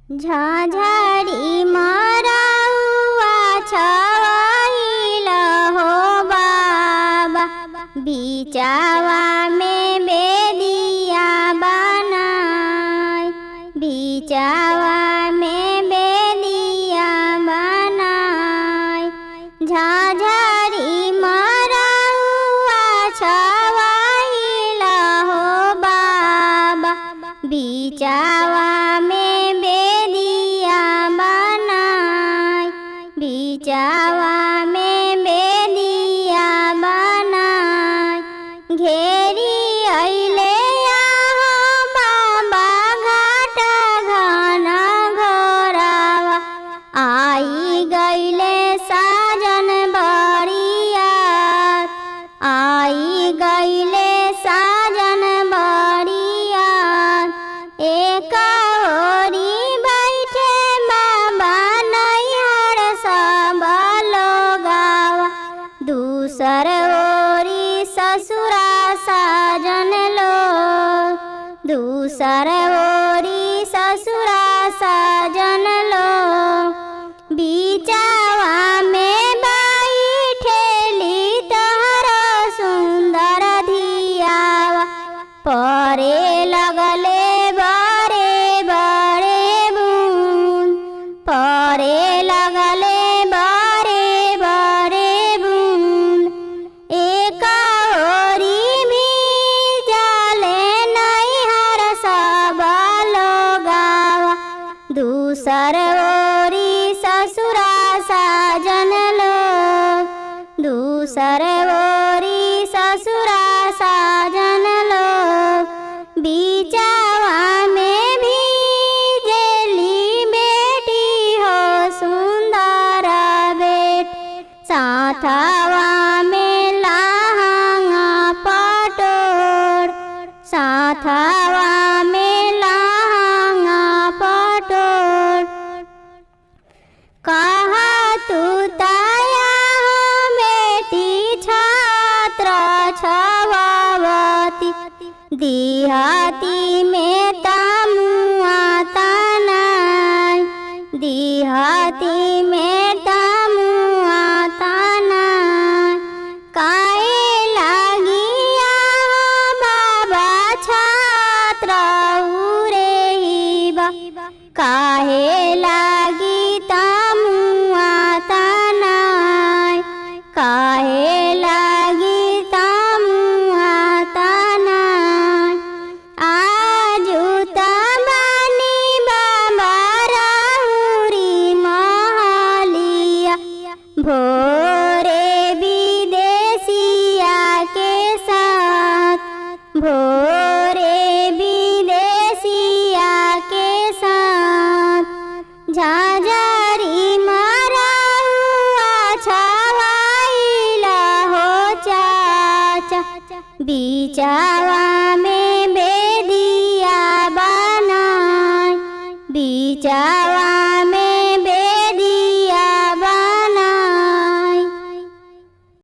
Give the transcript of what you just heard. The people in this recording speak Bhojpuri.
झाझड़ी मरौआ छवैल हो बाबा, बिचावा में बेदिया बनाय, बिचावा में बेदिया बनाय। झाझड़ी मरौआ छवैल हो बाबा, बिचावा में बेदिया बनाय, बिचावा में बेदिया बनाय। घेरी अइले यहाँ बाबा घाट घन घोरावा, आई गइले साजन बरियात, आई गइले साजन बरियात। एक ओरी बैठे बाबा नैहर सब लोगावा, दूसर ओरी ससुरा साजन लोग, दूसर ओरी ससुरा साजन लोग। बिचावा में बैठेली तोहर सुंदर धियावा, परे लगले बड़े बड़े बूंद, परे लगले बड़े बड़े बूंद। एक ओरी भी जाले नैहर सब लोगावा, दूसर ओरी ससुरा साजन लोग, दूसर ओरी ससुरा साजन लोग। बिचावा में भी जेली बेटी हो सुंदर बेट, साथवा में लहंगा पटोर, साथवा में लहंगा पटोर। कहा तू ताया बेटी छात्र छवावती, दिहाती में तमुआ तनाय, दिहाती में तमुआ तनाय। काहे लागिया बाबा छात्र उरे हिबा, काहे लागी तमुआ तनाय, काहे लागी तमुआ तनाय। आजू तबानी बाबा राहुरी महलिया, भोरे विदेशिया के साथ, भोरे विदेशिया के साथ। झाझड़ी मरौआ छवैल हो चाचा, बिचावा